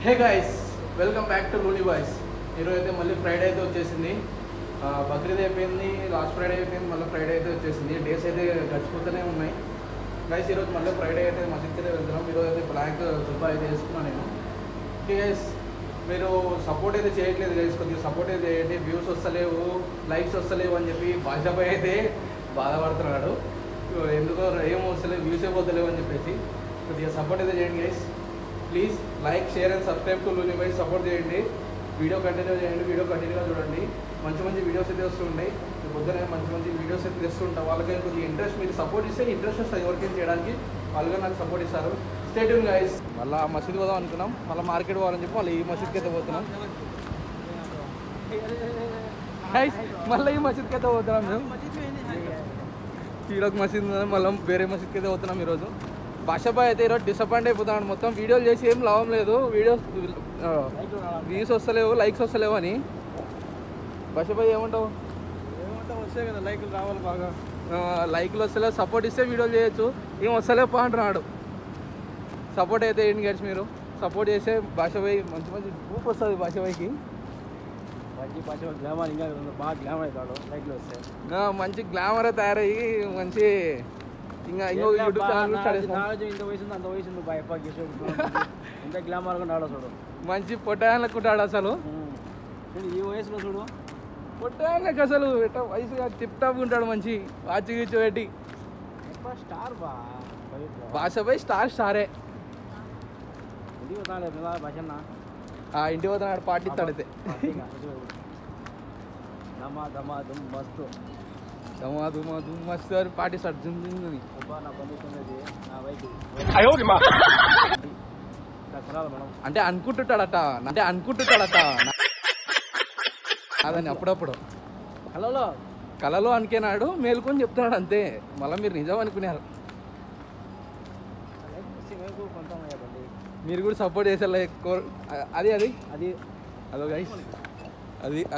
Hey guys, welcome back to Looney boys. ఈరోజు అయితే మళ్ళీ ఫ్రైడే అయితే వచ్చేసింది. బక్రీద్ అయిపోయింది, లాస్ట్ ఫ్రైడే అయిపోయింది, మళ్ళీ ఫ్రైడే అయితే వచ్చేసింది. డేస్ అయితే గడిచిపోతూనే ఉన్నాయి గైస్. ఈరోజు మళ్ళీ ఫ్రైడే అయితే మసీద్కి అయితే వెళ్తున్నాం. ఈరోజు అయితే బ్లాక్ జుబ్బా అయితే వేసుకున్నాను నేను. ఓకే గైస్, మీరు సపోర్ట్ అయితే చేయట్లేదు గైస్, కొద్దిగా సపోర్ట్ అయితే చేయండి. వ్యూస్ వస్తలేవు, లైక్స్ వస్తలేవు అని చెప్పి భాషపై అయితే బాధపడుతున్నాడు. ఎందుకో ఏం వస్తలేవు, వ్యూస్ అయిపోతలేవు అని చెప్పేసి కొద్దిగా సపోర్ట్ అయితే చేయండి guys. Please like, share and subscribe to Looney boys. Support చేయండి, వీడియో కంటిన్యూ చేయండి, వీడియో కంటిన్యూగా చూడండి. మంచి మంచి వీడియోస్ అయితే వస్తుంటాయి. పొద్దునే మంచి మంచి వీడియోస్ అయితే తెస్తుంటాం. వాళ్ళకి కొద్దిగా ఇంట్రెస్ట్, మీరు సపోర్ట్ ఇస్తే ఇంట్రెస్ట్ వస్తుంది ఎవరికైనా చేయడానికి. వాళ్ళుగా నాకు సపోర్ట్ ఇస్తారు. Stay tune guys. మళ్ళీ మసీద్ పోదాం అనుకున్నాం, మళ్ళీ మార్కెట్ పోవాలని చెప్పి మళ్ళీ ఈ మసీద్కి అయితే పోతున్నాం గైస్. మళ్ళీ ఈ మసీద్కి అయితే పోతున్నాం మేము. ఈరోజు మసీద్ మళ్ళీ వేరే మసీద్కి అయితే పోతున్నాం ఈరోజు. భాషాబాయ్ అయితే ఈరోజు డిసప్పాయింట్ అయిపోతున్నాడు. మొత్తం వీడియోలు చేసి ఏం లాభం లేదు, వీడియోస్ వ్యూస్ వస్తలేవు, లైక్స్ వస్తలేవు అని. భాషాబాయ్ ఏమంటావు? వస్తాయి కదా లైకులు రావాలి బాగా. లైక్లు వస్తలేవు, సపోర్ట్ ఇస్తే వీడియోలు చేయొచ్చు. ఏం వస్తలేవు పా అంటున్నాడు. సపోర్ట్ అయితే ఏంటి గడిచి, మీరు సపోర్ట్ చేస్తే భాషాబాయ్ మంచి మంచి ఊపు వస్తుంది. భాషాబాయ్కి గ్లామర్ ఇంకా బాగా గ్లామర్ అవుతాడు లైక్లు వస్తాయి. మంచి గ్లామర్ తయారయ్యి మంచి ఇంకా ఇంకో యూట్యూబ్ ఛానల్ స్టార్ట్ చేస్తాం. ఇంత వయసు అంత వయసు ఎంత గ్లామర్గా ఉన్నాడు చూడు. మంచి పొట్టాయనుకుంటాడు అసలు. ఈ వయసులో చూడు పొట్టాయనకి అసలు వయసుగా టిప్ టాప్ ఉంటాడు. మంచి వాచ్ గీచు పెట్టి స్టార్ భాషాబాయ్ స్టారే. ఇంటికి పోతాడు భాషన్న. ఇంటి పోతున్నాడు, పాటిస్తాడు అయితే. మస్తు మస్తు పాటిస్తాడు. జుమ్ని నా బంధువుతున్నది నా వైపు అంటే అనుకుంటుంటాడట అదని అప్పుడప్పుడు కళలో అనుకున్నాడు, మేలుకొని చెప్తున్నాడు అంతే. మళ్ళీ మీరు నిజం అనుకున్నారు. మీరు కూడా సపోర్ట్ చేసేలా అది అది అది అదో గైస్,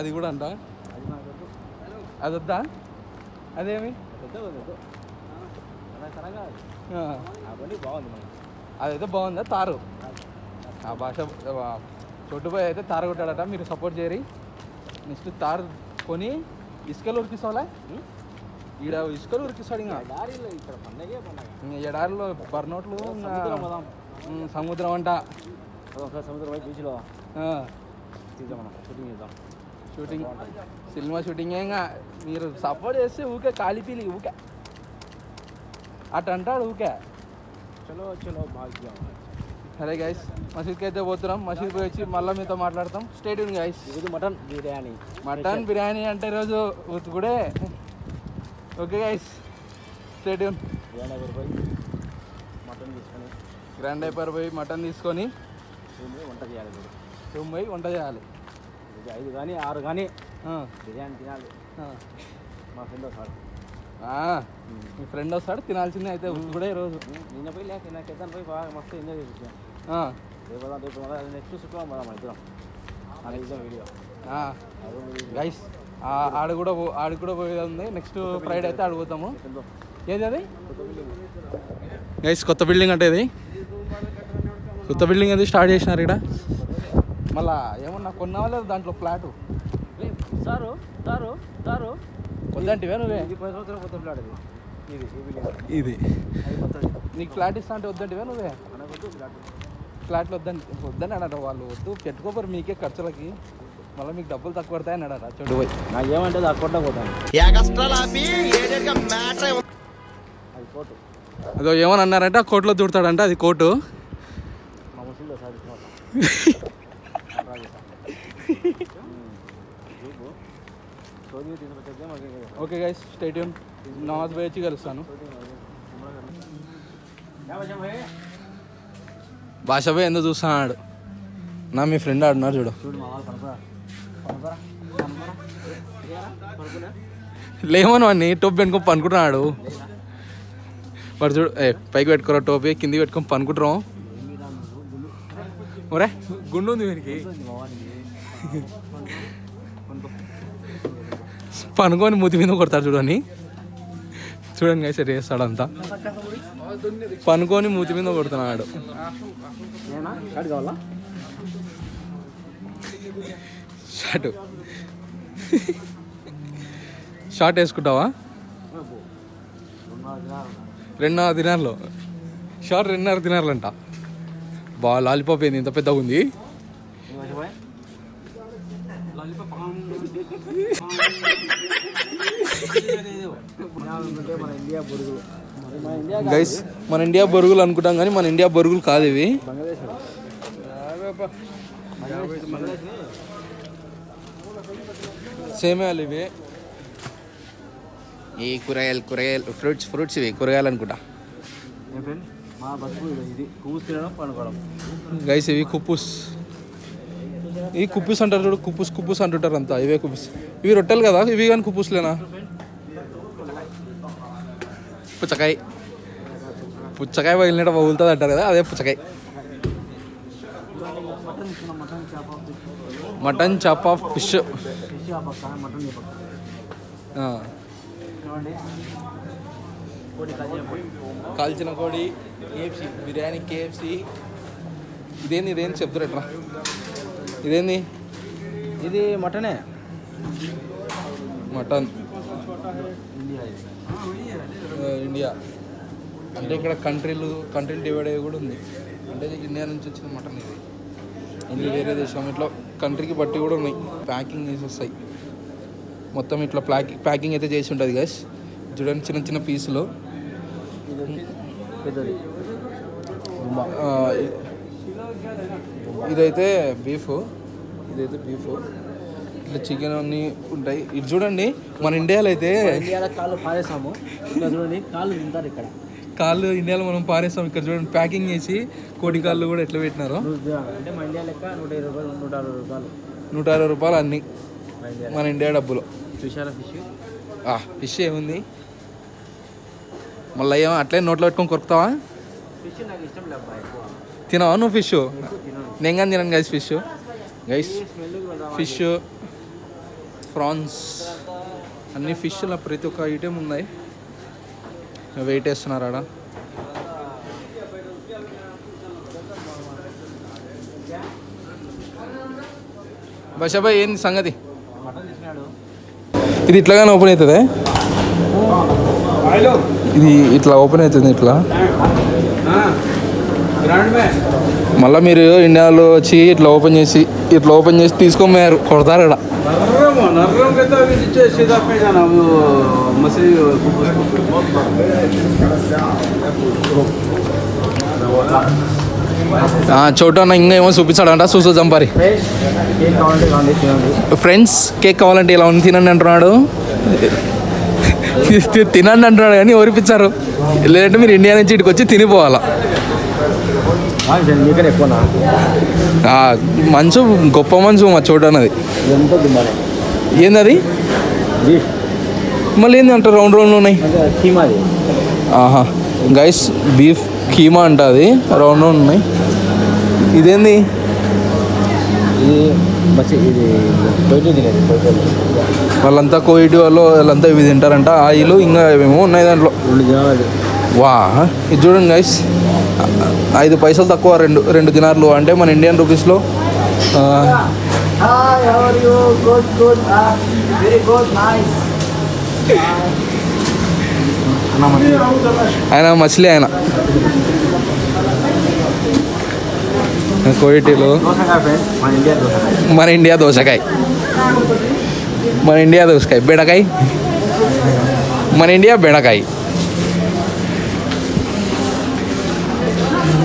అది కూడా అంట. అది వద్దా? అదేమి అదైతే బాగుందా? తారు ఆ భాష చోటుపోయి అయితే తారు కొట్టాడట. మీరు సపోర్ట్ చేయరు. నెక్స్ట్ తారు కొని ఇసుకలు ఉరికిస్తావులే. ఈడ ఇసుకలు ఉరికిస్తాడు. ఇంకా ఎడారిలో బర్నోట్లు, సముద్రం అంట. సముద్రం వైపు బీచ్లో షూటింగ్ సినిమా షూటింగ్. ఇంకా మీరు సపోర్ట్ చేస్తే ఊకే కాలిపీలి ఊకే అటు అంటాడు ఊకే. చలో చలో భాగ్యం. సరే గైస్, మసీద్కి అయితే పోతున్నాం. మసీద్ పోయి వచ్చి మళ్ళీ మీతో మాట్లాడతాం. Stay tune guys. ఇది మటన్ బిర్యానీ అంటే ఈరోజు ఉతుకుడే. Okay guys, stay tune. Mutton తీసుకొని గ్రాండ్ డైపర్ పోయి మటన్ తీసుకొని వంట చేయాలి. రూమ్ పోయి వంట చేయాలి. 5 కానీ 6 కానీ బిర్యానీ తినాలి. మా ఫ్రెండ్ వస్తాడు. మీ ఫ్రెండ్ వస్తాడు, తినాల్సిందే అయితే కూడా ఈరోజు. నిన్న పోయి కేదాన్ పోయి బాగా మస్తు ఎంజాయ్ చేసాం. రేపు నెక్స్ట్ శుక్రవారం మన ఇద్దరం ఇద్దాం వీడియో గైస్. ఆడు కూడా పోయేది ఉంది. నెక్స్ట్ ఫ్రైడే అయితే ఆడిపోతాము. ఏది అది గైస్? కొత్త బిల్డింగ్ అంటే ఇది. కొత్త బిల్డింగ్ అది స్టార్ట్ చేసినారు ఇక్కడ. మళ్ళా ఏమన్నా కొన్నావా లేదు దాంట్లో ఫ్లాటు? సారు వద్దంటివే నువ్వే. 10 సంవత్సరాల కొత్త ఫ్లాట్ ఇది నీకు ఫ్లాట్ ఇస్తా అంటే వద్దంటివే నువ్వే. ఫ్లాట్లు వద్దని అన్నాడు వాళ్ళు. వద్దు పెట్టుకోపోరు మీకే ఖర్చులకి, మళ్ళీ మీకు డబ్బులు తక్కువ పడతాయి అన్నాడట. చూడు పోయి నాకు ఏమంటే అది అక్కడ పోతాను. అది కోర్టు. అదో ఏమని అన్నారంటే ఆ కోర్టులో దూడతాడంట. అది కోర్టు. మా ముస్లింలో సాధిస్తాం. Okay guys, stay tune. నమాజ్ పోయి వచ్చి కలుస్తాను. భాషపై ఎందుకు చూస్తున్నాడు నా మీ ఫ్రెండ్ ఆడున్నాడు చూడు. లేమను వాడిని టోపీ పెట్టుకొని పనుకుంటున్నాడు వాడు. చూడు పైకి పెట్టుకోరా టోపీ, కిందికి పెట్టుకొని పనుకుంటున్నాం. ఒరే గుండు ఉంది వీనికి. పనుకొని మూతి మీద కొడతాడు చూడని. చూడండి గైస్ ఎట్లా చేస్తాడంతా. పనుకొని మూతి మీద కొడుతున్నాడు. షార్ట్ వేసుకుంటావా 2.5 దినార్లు షార్ట్ 2.5 దినార్లు అంట బాగా లాలిపాప్ ఏంది ఇంత పెద్దగా ఉంది గైస్ మన ఇండియా బొరుగులు అనుకుంటాం కానీ మన ఇండియా బొరుగులు కాదు ఇవి సేమేయాలి ఇవి ఈ కూరగాయలు ఫ్రూట్స్ ఇవి కూరగాయలు అనుకుంటా గైస్ ఇవి కుప్పూస్ ఇవి కుప్పూస్ అంటారు చూడు కుప్పూస్ అంటుంటారు అంతా ఇవే కుప్పూస్ ఇవి రొట్టెలు కదా ఇవి కానీ కుప్పూస్లేనా పుచ్చకాయ వదిలినట్టు వదులుతుంది అంటారు కదా అదే పుచ్చకాయ మటన్ చాప్ ఆఫ్ ఫిష్ కాల్చిన కోడి కేఎఫ్సి బిర్యానీ కేఎఫ్సి ఇదేంది చెప్తారట్రా ఇదేంది ఇది మటన్ ఇండియా అంటే ఇక్కడ కంట్రీలు డివైడ్ అయ్యి కూడా ఉంది అంటే ఇండియా నుంచి వచ్చిన మటన్ ఇది వేరే దేశం ఇట్లా కంట్రీకి బట్టి కూడా ఉన్నాయి ప్యాకింగ్ చేసి వస్తాయి మొత్తం ఇట్లా ప్యాకింగ్ అయితే చేసి ఉంటుంది గైస్ చూడండి చిన్న పీసులు ఇదైతే బీఫ్ ఇట్లా చికెన్ అన్నీ ఉంటాయి ఇది చూడండి మన ఇండియాలో అయితే కాళ్ళు పారేసాము చూడండి కాళ్ళు తింటారు ఇక్కడ కాళ్ళు ఇండియాలో మనం పారేస్తాం ఇక్కడ చూడండి ప్యాకింగ్ చేసి కోడి కాళ్ళు కూడా ఎట్లా పెట్టినారు అంటే మన ఇండియా లెక్క 120 రూపాయలు 160 రూపాయలు అన్నీ మన ఇండియా డబ్బులు చూసారా ఫిష్ ఏముంది మళ్ళీ ఏమో అట్లే నోట్లో పెట్టుకొని కొరుకుతావా ఫిష్ నాకు ఇష్టం లేదు తినవా నువ్వు ఫిష్ నేను కానీ తినను గైస్ ఫిష్ ప్రాన్స్ అన్ని ఫిష్లో ప్రతి ఒక్క ఐటెం ఉన్నాయి వెయిట్ వేస్తున్నారు ఆడ బషాబాయ్ ఏంది సంగతి ఇది ఇట్లాగానే ఓపెన్ అవుతుంది ఇది ఇట్లా ఓపెన్ అవుతుంది ఇట్లా మళ్ళీ మీరు ఇండియాలో వచ్చి ఇట్లా ఓపెన్ చేసి తీసుకోమయ్యారు కొడతారు ఇక్కడ చోట ఇంకా ఏమో చూపించాడంట చూసు జంపారి ఫ్రెండ్స్ కేక్ కావాలంటే ఇలా ఉంది తినండి అంటున్నాడు కానీ ఓరిపించారు లేదంటే మీరు ఇండియా నుంచి ఇటుకు వచ్చి తినిపోవాలా మంచు గొప్ప మంచు మా చోట అన్నది ఏంది అది మళ్ళీ ఏంది అంటారు రౌండ్ ఉన్నాయి గైస్ బీఫ్ కీమా అంట అది రౌండ్ ఉన్నాయి ఇదేంది వాళ్ళంతా కోయిటి వాళ్ళంతా ఇవి తింటారంట ఆయిల్ ఇంకా ఏమేమో ఉన్నాయి దాంట్లో వా ఇది చూడండి గైస్ 5 పైసలు తక్కువ 2 దినార్లు అంటే మన ఇండియన్ రూపీస్లో ఆయన మచిలీ ఆయన కోయిటీలో మన ఇండియా దోసకాయ బెండకాయ మన ఇండియా బెండకాయ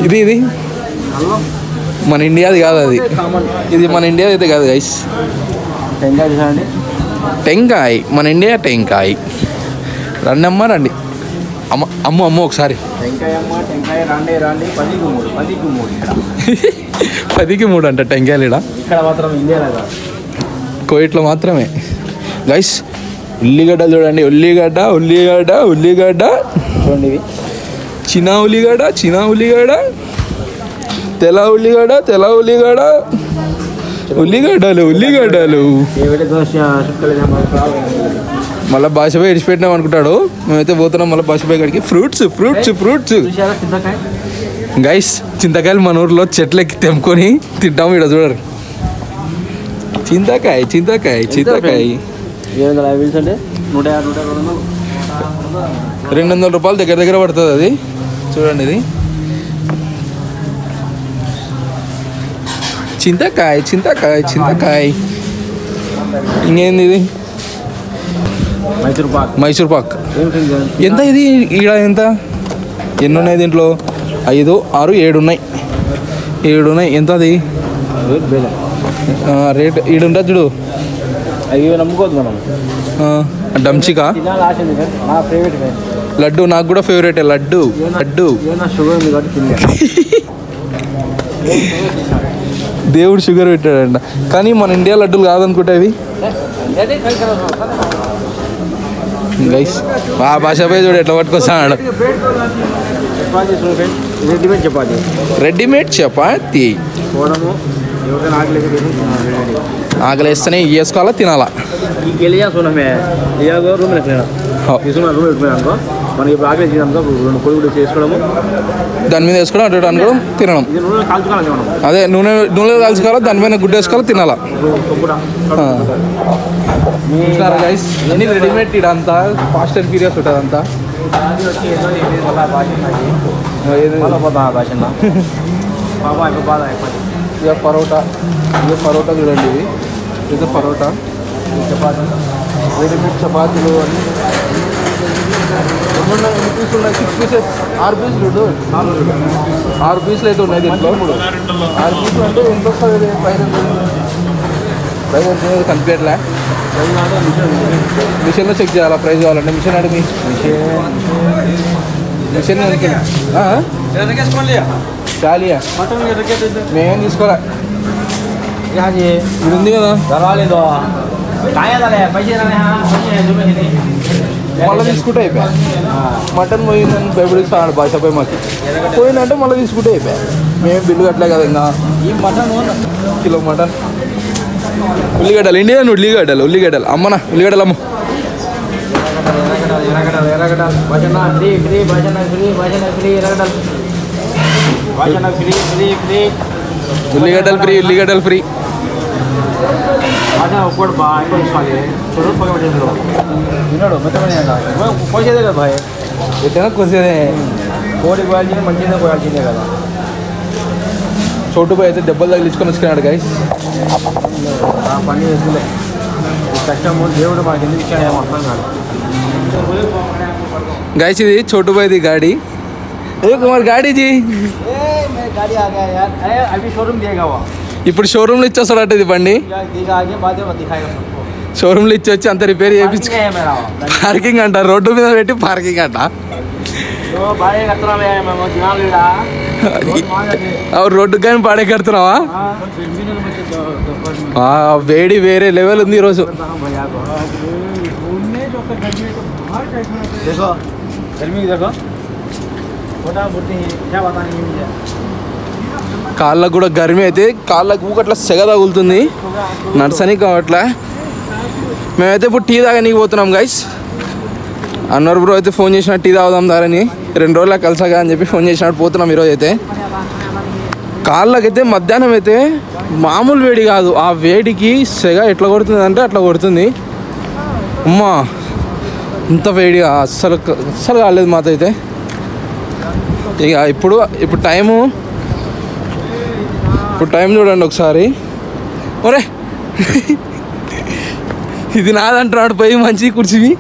ఇది మన ఇండియాది కాదు అది ఇది మన ఇండియాది అయితే కాదు గైస్ టెంకాయ మన ఇండియా టెంకాయ రండి అమ్మ ఒకసారి 10కి 3 అంట టెంకాయలు కోయిట్లో మాత్రమే గైస్ ఉల్లిగడ్డలు చూడండి ఉల్లిగడ్డ చూడండి చిన్న ఉల్లిగడ్డ తెల్ల ఉల్లిగడ్డలు మళ్ళీ భాషపై ఇడిచిపెట్టినాం అనుకుంటాడు మేమైతే పోతున్నాం మళ్ళీ భాషపై కాడికి ఫ్రూట్స్ గైస్ చింతకాయలు మన ఊర్లో చెట్లెక్కి తెంపుకొని తింటాము ఇక్కడ చూడరు చింతకాయ చింతకాయ చింతకాయ 750 అంటే 150 200 రూపాయలు దగ్గర దగ్గర పడుతుంది అది. చూడండి ఇది చింతకాయ చింతకాయ చింతకాయ. ఇంకేంది ఇది? మైసూర్ పాక్. ఎంత ఇది? ఈడ ఎంత? ఎన్ని ఉన్నాయి దీంట్లో? 5, 6, 7 ఉన్నాయి. 7 ఉన్నాయి. ఎంత అది రేట్? ఈడు ఉంటుంది చూడు. అవి నమ్ముకోవద్దు మనం. డంచికా లడ్డు నాకు కూడా ఫేవరెట్. లడ్డు లడ్డు షుగర్ ఉంది కాబట్టి దేవుడు షుగర్ పెట్టాడంట. కానీ మన ఇండియా లడ్డూలు కాదనుకుంటా ఇవి. గైస్ ఆ భాష పోయి చూడు ఎట్లా పట్టుకొస్తాడు. రెడీమేడ్ చపాతి. ఆకలి వేస్తేనే వేసుకోవాలా తినాలా. మనకి ఆకలి కొడుకుడు చేసుకోవడము, దాని మీద వేసుకోవడం, అటు అనుకోవడం, తినడం. అదే నూనె కాల్చుకోవాలా, దాని మీద గుడ్డ వేసుకోవాలా, తినాలా. గైస్ అన్ని రెడీమేడ్ ఇదంతా ఫాస్ట్ అండ్ ఫ్యూరియస్ ఉంటుంది అంతా. ఇక పరోటా చూడండి. ఇది పరోటా, చపాతీ, రెడీమేడ్ చపాతీలు అన్నీ 6 పీసెస్ 6 పీసులు 6 పీసులు అయితే ఉన్నాయి దీంట్లో. 6 పీసులు అంటే ఎంత వస్తుంది? 500 కనిపించట్లే. మిషన్లో చెక్ చేయాలా ప్రైస్ కావాలంటే? మిషన్ అడిగి మిషన్ చాలియా మేమేం తీసుకోలే. ఇది ఉంది కదా మళ్ళీ తీసుకుంటే అయిపోయా. మటన్ పోయిందని భయపడిస్తాడు భాష పోయి మాకు పోయిందంటే మళ్ళీ తీసుకుంటే అయిపోయా. మేము బిల్లు కట్టలే కదా ఇంకా. ఈ మటన్ కిలో మటన్. ఉల్లిగడ్డలు ఇండియన్ ఉల్లిగడ్డలు అమ్మనా ఉల్లిగడ్డలు అమ్మ. ఉల్లిగడ్డలు ఫ్రీ. కోసేదే కదా భాయ్, ఎట్లా కోసేదే. కోడి కోయాల్సిందే, మంచిగా కోయాల్సిందే కదా. చోటు పోయి అయితే దెబ్బలు తగిలించుకొని వచ్చుకున్నాడు గైస్. పని చేసుకులే కష్టము, దేవుడు మాకు ఎందుకు ఇచ్చాడు ఏమో అర్థం కాదు. గైస్ ఇది చోటు పోయిది గాడి. ఏ కుమార్ గాడీజీ ఇప్పుడు షోరూమ్లో ఇచ్చేస్తాడు అట్ట ఇది బండి. షోరూమ్లో ఇచ్చి అంత రిపేర్ చేయించు. పార్కింగ్ అంట, రోడ్డు మీద పెట్టి పార్కింగ్ అంట. రోడ్డు కానీ పాడే కడుతున్నావా? వేడి వేరే లెవెల్ ఉంది ఈరోజు. కాళ్ళకు కూడా గర్మి అయితే కాళ్ళకు ఊకట్లా సెగ తగులుతుంది, నడసని కావట్లే. మేమైతే ఇప్పుడు టీ తాగనీకి పోతున్నాం గైస్. అన్నర్ బ్రో అయితే ఫోన్ చేసినట్టు టీ తాగుదాం దారని, 2 రోజుల కలిసాగా అని చెప్పి ఫోన్ చేసినట్టు పోతున్నాం ఈరోజు అయితే. కాళ్ళకైతే మధ్యాహ్నం అయితే మామూలు వేడి కాదు, ఆ వేడికి సెగ ఎట్లా కొడుతుంది అంటే అట్లా కొడుతుంది. అమ్మా ఇంత వేడిగా అస్సలు కాలేదు మాతో అయితే. ఇక ఇప్పుడు టైం చూడండి ఒకసారి. ఒరే ఇది నాదంటున్నాడు పోయి మంచి కుర్చీవి.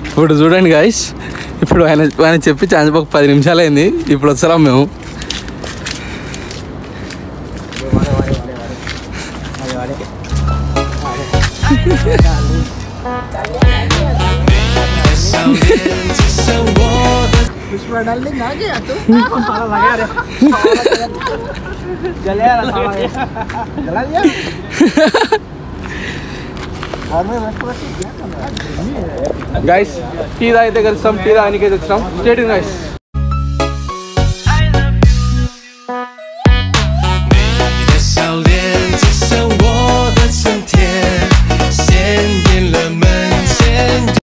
ఇప్పుడు చూడండి గాయస్, ఇప్పుడు ఆయన చెప్పి ఛాన్స్ ఒక 10 నిమిషాలు అయింది. ఇప్పుడు వస్తాం మేము. గైస్ టీ తాగితే కలుస్తాం, టీ తాగనికైతే వచ్చాం. State guys.